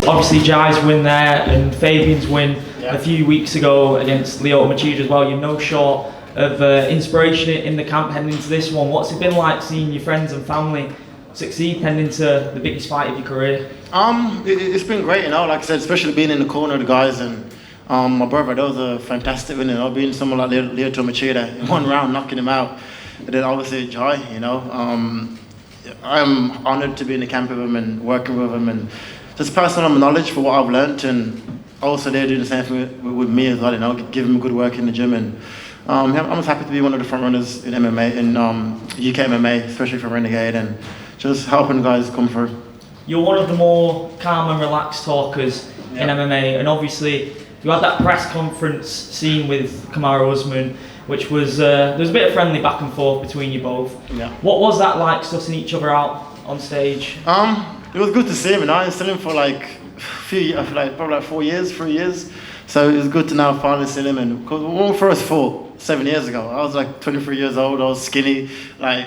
obviously Jai's win there and Fabian's win a few weeks ago against Lyoto Machida as well. You're no short of inspiration in the camp heading into this one. What's it been like seeing your friends and family succeed heading into the biggest fight of your career? It's been great, you know, like I said, especially being in the corner of the guys, and my brother, that was a fantastic win, you know, being someone like Lyoto Machida in one round, knocking him out, and then obviously Jai, you know. I'm honoured to be in the camp with him and working with him, and just passing on my knowledge for what I've learnt, and also they do the same thing with me as well, you know, give him good work in the gym, and I'm just happy to be one of the front runners in MMA, in UK MMA, especially for Renegade, and just helping guys come through. You're one of the more calm and relaxed talkers in MMA, and obviously you had that press conference scene with Kamaru Usman, which was there was a bit of friendly back and forth between you both. Yeah. What was that like, sussing each other out on stage? It was good to see him, and I've seen him for like probably 4 years, 3 years. So it was good to now finally see him. And because when we first fought 7 years ago, I was like 23 years old. I was skinny, like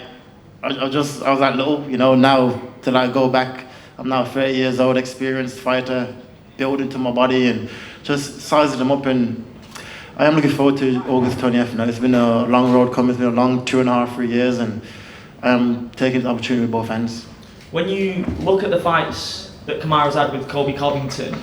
I was like little, you know. Now to like go back, I'm now 30 years old, experienced fighter, build into my body and just sizing them up. And I am looking forward to August 20th. You know, it's been a long road coming. It's been a long 2.5, 3 years, and I'm taking the opportunity with both hands. When you look at the fights that Kamaru's had with Colby Covington,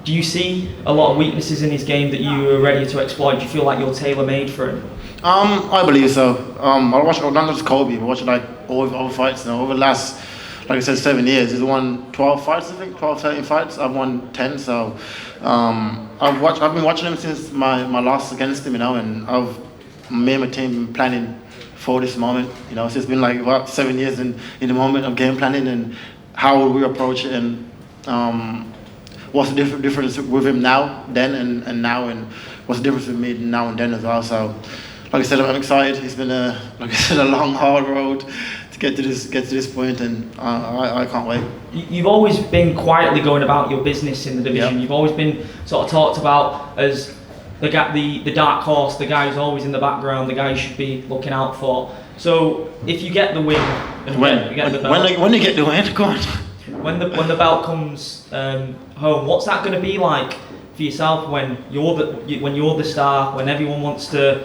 do you see a lot of weaknesses in his game that you are ready to exploit? Do you feel like you're tailor-made for him? I believe so. I watch not just Colby, but watching like all the other fights. You know, over the last, like I said, 7 years, he's won 12 fights, I think, 12, 13 fights. I've won 10. So I've been watching him since my loss against him, you know, and me and my team been planning for this moment. You know, so it's been like about 7 years in the moment of game planning and how will we approach it, and what's the difference with him now, then, and now, and what's the difference with me now and then as well. So, like I said, I'm excited. It's been a long, hard road to get to this point, and I can't wait. You've always been quietly going about your business in the division. Yep. You've always been sort of talked about as the dark horse, the guy who's always in the background, the guy you should be looking out for. So if you get the win, when you get the win, go on. When the belt comes home, what's that going to be like for yourself when you're the star, when everyone wants to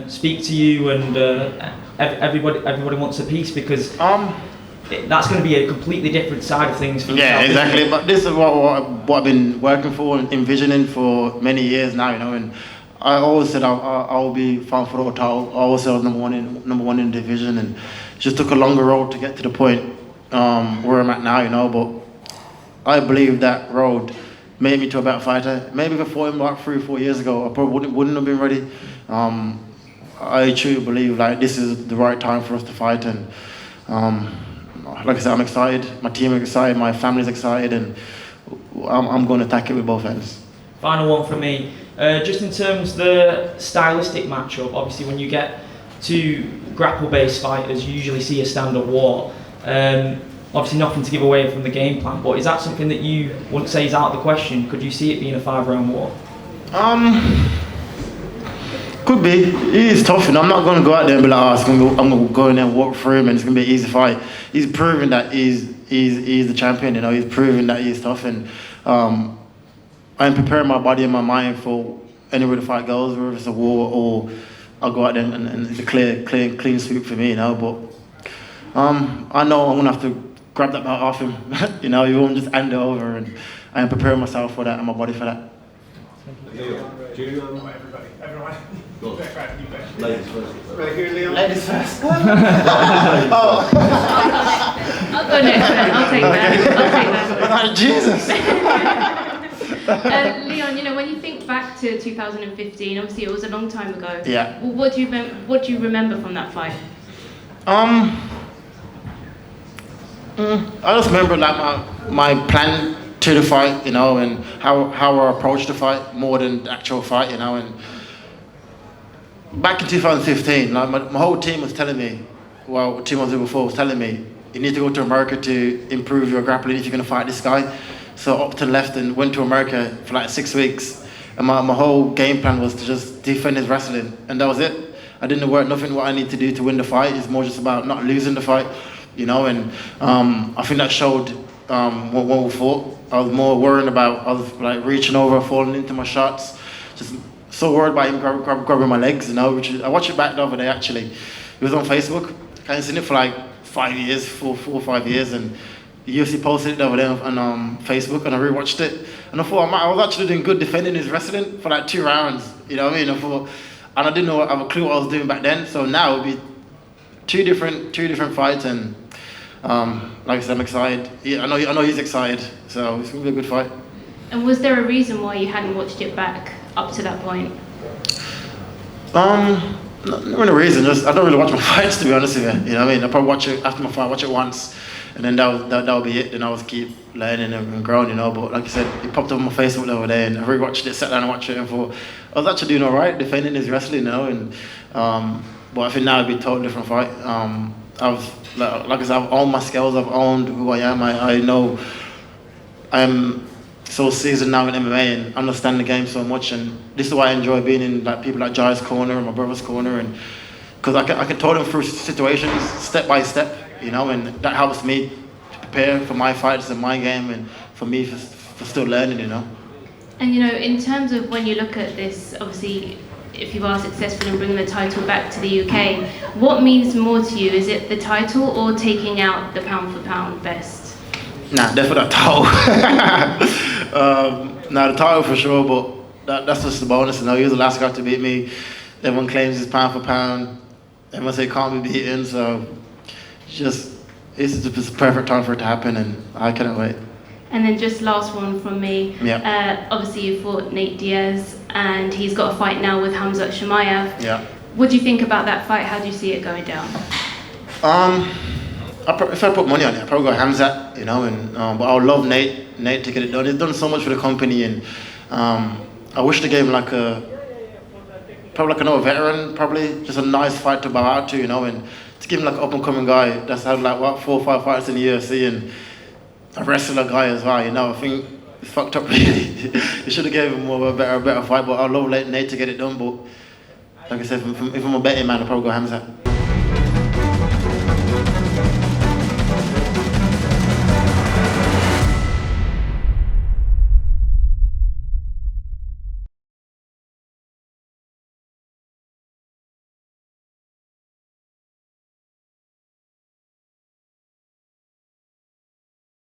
speak to you, and everybody wants a piece, because that's going to be a completely different side of things for yourself. Yeah, exactly. But this is what I've been working for and envisioning for many years now, you know. And I always said I'll be found for the title. I always said I was number one in the division, and it just took a longer road to get to the point where I'm at now, you know. But I believe that road made me to a better fighter. Maybe if I fought him about 3 or 4 years ago, I probably wouldn't have been ready. I truly believe like this is the right time for us to fight, and like I said, I'm excited. My team is excited. My family's excited, and I'm going to attack it with both ends. Final one from me. Just in terms of the stylistic matchup, obviously when you get to grapple-based fighters, you usually see a stand-up war. Obviously nothing to give away from the game plan, but is that something that you wouldn't say is out of the question? Could you see it being a 5-round war? Could be. It is tough, and I'm not going to go out there and be like, I'm going to go in there and walk through him and it's going to be an easy fight. He's proven that he's the champion, you know. He's proven that he's tough, and I'm preparing my body and my mind for anywhere the fight goes, whether it's a war or I'll go out there and it's a clean sweep for me, you know. But I know I'm going to have to grab that belt off him, you know. He won't just hand it over, and I am preparing myself for that and my body for that. Everyone. Ladies first. Right here, Leo. Ladies first. I'll go next then. I'll take that. Jesus. Leon, you know, when you think back to 2015, obviously it was a long time ago. Yeah. Well, what do you remember from that fight? I just remember like my plan to the fight, you know, and how I approached the fight more than the actual fight, you know. And back in 2015, like my whole team was telling me, well, 2 months before was telling me, you need to go to America to improve your grappling if you're going to fight this guy. So up to the left and went to America for like 6 weeks. And my whole game plan was to just defend his wrestling. And that was it. I didn't work nothing what I need to do to win the fight. It's more just about not losing the fight, you know. And I think that showed when we fought. I was more worried about, I was like reaching over, falling into my shots. Just so worried about him grabbing my legs, you know, I watched it back the other day actually. It was on Facebook. I hadn't seen it for like 5 years, four or 5 years, and the UFC posted it the other day on Facebook, and I rewatched it. And I thought I was actually doing good defending his wrestling for like 2 rounds, you know what I mean? I thought, and I didn't have a clue what I was doing back then, so now it'll be two different fights, and like I said, I'm excited. I know he's excited, so it's gonna be a good fight. And was there a reason why you hadn't watched it back up to that point? Not really a reason. Just I don't really watch my fights, to be honest with you. You know what I mean? I probably watch it after my fight, watch it once, and then that'll be it. Then I'll just keep learning and growing, you know. But like I said, it popped up on my Facebook the other day, and I rewatched it, sat down and watched it, and thought I was actually doing all right, defending his wrestling, you know. And but I think now it'd be a totally different fight. I've like I said, I've owned my skills. I've owned who I am. I know I am so seasoned now in MMA and understand the game so much, and this is why I enjoy being in like people like Jai's corner and my brother's corner, and because I can talk them through situations step by step, you know, and that helps me to prepare for my fights and my game, and for me for still learning, you know. And you know, in terms of when you look at this, obviously, if you are successful in bringing the title back to the UK, what means more to you? Is it the title or taking out the pound for pound best? Nah, definitely the title. Nah, the title for sure, but that's just the bonus. You know, he was the last guy to beat me. Everyone claims it's pound for pound. Everyone say it can't be beaten. So it's the perfect time for it to happen, and I cannot wait. And then just last one from me. Yeah. Obviously, you fought Nate Diaz, and he's got a fight now with Chimaev. Yeah. What do you think about that fight? How do you see it going down? If I put money on it, I'd probably go Hamzat, you know. And but I would love Nate to get it done. He's done so much for the company, and I wish they gave him probably another veteran, probably just a nice fight to bow out to, you know, and to give him like an up and coming guy that's had like 4 or 5 fights in the UFC and a wrestler guy as well, you know. I think it's fucked up really. They should have gave him more of a better fight, but I'd love Nate to get it done. But like I said, if I'm a betting man, I'd probably go Hamzat.